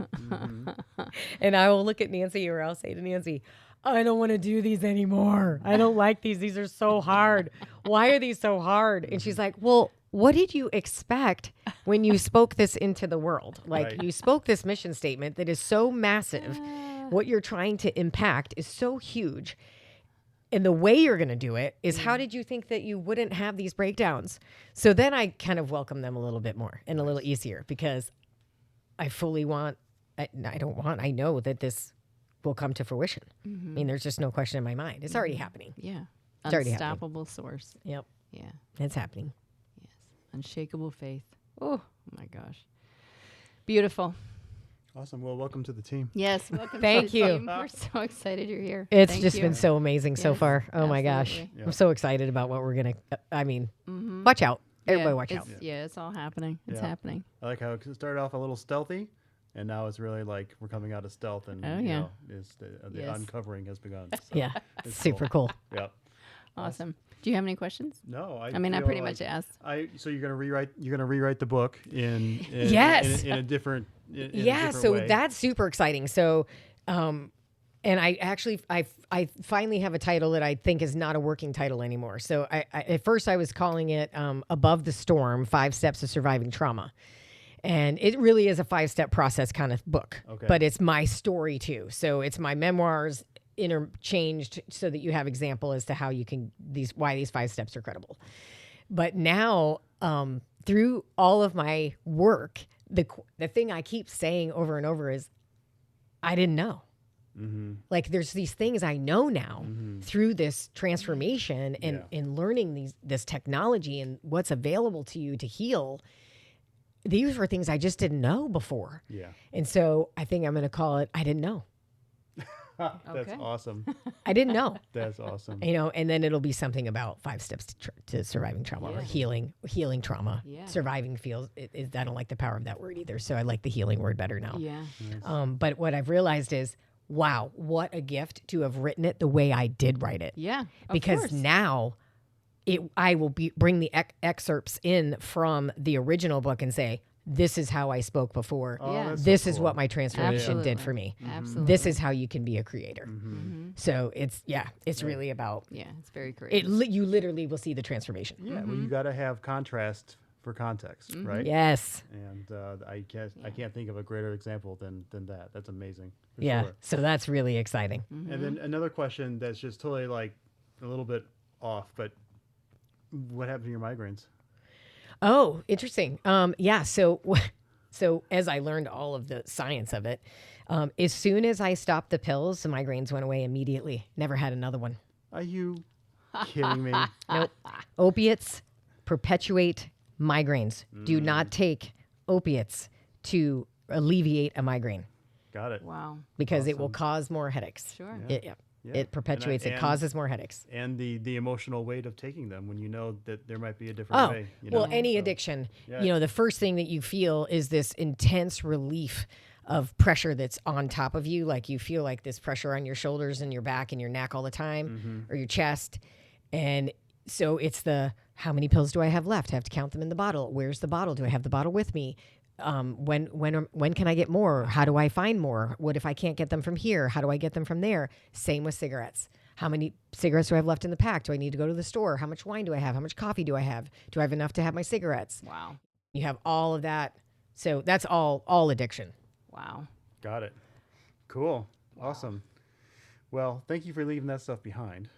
And I will look at Nancy, or I'll say to Nancy, I don't want to do these anymore. I don't like these. These are so hard. Why are these so hard? And she's like, well, what did you expect when you spoke this into the world? Like, Right. you spoke this mission statement that is so massive. What you're trying to impact is so huge. And the way you're going to do it is, how did you think that you wouldn't have these breakdowns? So then I kind of welcome them a little bit more and a little easier, because I fully I know that this will come to fruition. I mean, there's just no question in my mind. It's already happening. Yeah. It's already Unstoppable source. Yep. Yeah. It's happening. Yes. Unshakable faith. Oh my gosh. Beautiful. Awesome. Well, welcome to the team. Yes. Welcome. Thank to the you. team. We're so excited you're here. It's Thank just you. been so amazing so Yes, far. Oh my gosh. absolutely. Yeah. I'm so excited about what we're going to, watch out. Everybody watch out. Yeah, it's all happening. It's Yeah. happening. I like how it started off a little stealthy, and now it's really like we're coming out of stealth, and Oh, yeah. the Yes. uncovering has begun. So Yeah. it's Super cool. Yep. Awesome. Do you have any questions? No, I mean, I feel pretty like much asked. So you're gonna rewrite the book in Yes. in a different in a Yeah, different so way. that's super exciting. So, and I actually, I finally have a title that I think is not a working title anymore. So I at first I was calling it Above the Storm: 5 Steps to Surviving Trauma. And it really is a 5-step process kind of book, Okay. but it's my story too. So it's my memoirs interchanged so that you have example as to how you can, why these 5 steps are credible. But now, through all of my work, the thing I keep saying over and over is, I didn't know. Like, there's these things I know now through this transformation and learning this technology and what's available to you to heal. These were things I just didn't know before. Yeah. And so I think I'm going to call it, I didn't know. That's Okay. awesome. I didn't know. That's awesome. And then it'll be something about 5 steps to surviving trauma, or healing trauma. Yeah. Surviving I don't like the power of that word either. So I like the healing word better now. Yeah. But what I've realized is, wow, what a gift to have written it the way I did write it. Yeah. Of Because course. now I will bring the excerpts in from the original book and say, this is how I spoke before. Oh, Yeah. that's so This is cool. what my transformation did Absolutely. for me. Absolutely. This is how you can be a creator. Mm-hmm. So it's really about Yeah, it's very great. you literally will see the transformation. Yeah, well, you got to have contrast for context, right? Yes. And I can't think of a greater example than that. That's amazing. For Yeah. Sure. So that's really exciting. And then another question that's just totally like a little bit off, but what happened to your migraines? Oh, interesting. Yeah. So, so as I learned all of the science of it, as soon as I stopped the pills, the migraines went away immediately. Never had another one. Are you kidding me? Nope. Opiates perpetuate migraines. Do not take opiates to alleviate a migraine Got it. Wow. because it will cause more headaches. Sure. Yeah. Yeah. It perpetuates. It And- causes more headaches. And the emotional weight of taking them when you know that there might be a different way. You know? Well, any So, addiction, yeah. you know, the first thing that you feel is this intense relief of pressure that's on top of you. Like you feel like this pressure on your shoulders and your back and your neck all the time or your chest. And so it's how many pills do I have left? I have to count them in the bottle. Where's the bottle? Do I have the bottle with me? When can I get more? How do I find more? What if I can't get them from here? How do I get them from there? Same with cigarettes. How many cigarettes do I have left in the pack? Do I need to go to the store? How much wine do I have? How much coffee do I have? Do I have enough to have my cigarettes? Wow. You have all of that. So that's all addiction. Wow. Got it. Cool. Awesome. Well, thank you for leaving that stuff behind.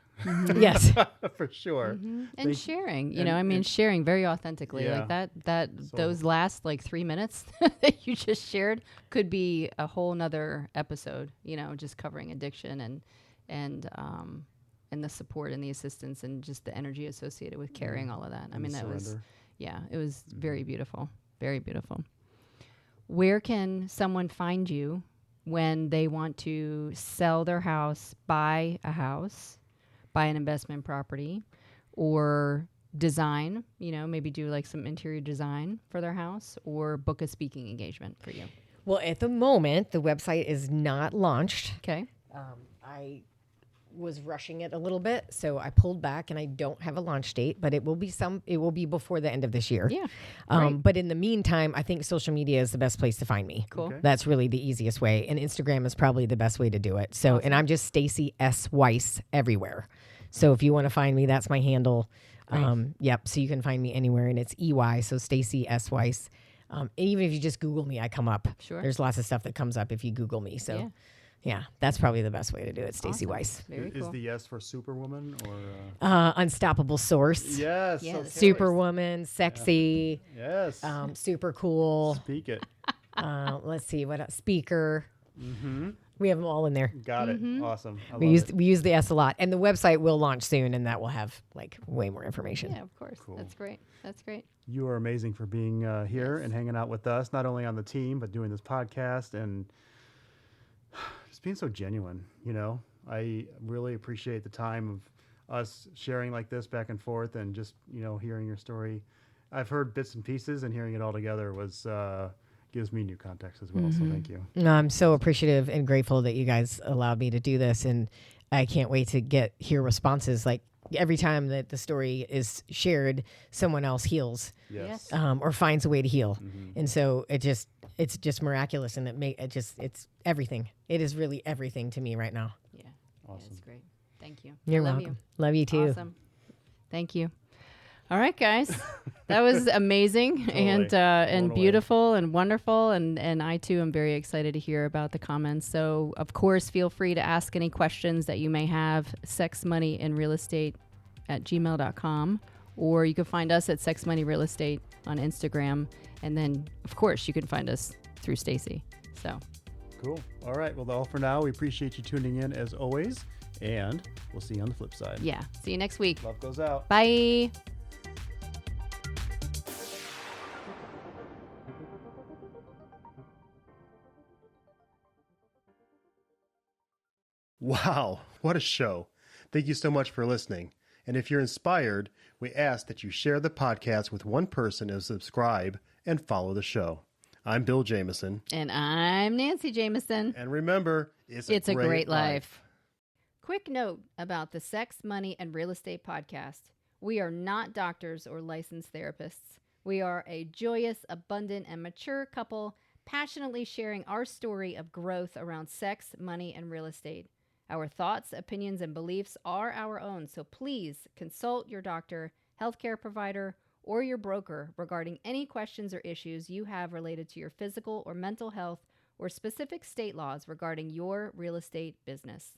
Yes. For sure. And sharing, you and- know, I mean, and- sharing very authentically Yeah. like that So- those last like 3 minutes that you just shared could be a whole nother episode, you know, just covering addiction and the support and the assistance and just the energy associated with carrying all of that. I And mean, the that was, surrender. yeah, it was very beautiful. Very beautiful. Where can someone find you when they want to sell their house, buy a house, buy an investment property, or design, you know, maybe do like some interior design for their house, or book a speaking engagement for you? Well, at the moment, the website is not launched. Okay. I was rushing it a little bit, so I pulled back, and I don't have a launch date, but it will be before the end of this year. Yeah. But in the meantime, I think social media is the best place to find me. Cool. Okay. That's really the easiest way, and Instagram is probably the best way to do it. So, and I'm just Stacey S Weiss everywhere. So if you want to find me, that's my handle. Yep. So you can find me anywhere, and it's EY. So Stacey S Weiss. Even if you just Google me, I come up. Sure. There's lots of stuff that comes up if you Google me. So. Yeah. Yeah, that's probably the best way to do it, Stacey Awesome. Weiss. Very Is cool. the S for Superwoman or? Unstoppable Source. Yes. Yes. okay. Superwoman, sexy, Yes. super cool. Speak it. Let's see what else. Speaker. Mm-hmm. We have them all in there. Got it. Awesome. I We love use it. we use the S a lot, and the website will launch soon, and that will have like way more information. Yeah, of course. Cool. That's great. That's great. You are amazing for being here and hanging out with us, not only on the team, but doing this podcast and just being so genuine. You know, I really appreciate the time of us sharing like this back and forth and just, you know, hearing your story. I've heard bits and pieces, and hearing it all together was gives me new context as well. So thank you. No, I'm so appreciative and grateful that you guys allowed me to do this, and I can't wait to hear responses. Like every time that the story is shared, someone else heals. Yes. Or finds a way to heal. And so it's just miraculous, and it's everything. It is really everything to me right now. Yeah. Awesome. That's great. Thank you. You're I love welcome. Love you too. Awesome. Thank you. All right, guys. That was amazing and Blown away. beautiful and wonderful. And I, too, am very excited to hear about the comments. So, of course, feel free to ask any questions that you may have. sexmoneyandrealestate@gmail.com. Or you can find us at Sex Money Real Estate on Instagram. And then, of course, you can find us through Stacey. So, Cool. All right. Well, all for now. We appreciate you tuning in as always, and we'll see you on the flip side. yeah. See you next week. Love goes out. Bye. Wow, what a show. Thank you so much for listening. And if you're inspired, we ask that you share the podcast with one person and subscribe and follow the show. I'm Bill Jamison. And I'm Nancy Jamison. And remember, it's a great life. Quick note about the Sex, Money, and Real Estate podcast. We are not doctors or licensed therapists. We are a joyous, abundant, and mature couple, passionately sharing our story of growth around sex, money, and real estate. Our thoughts, opinions, and beliefs are our own, so please consult your doctor, healthcare provider, or your broker regarding any questions or issues you have related to your physical or mental health or specific state laws regarding your real estate business.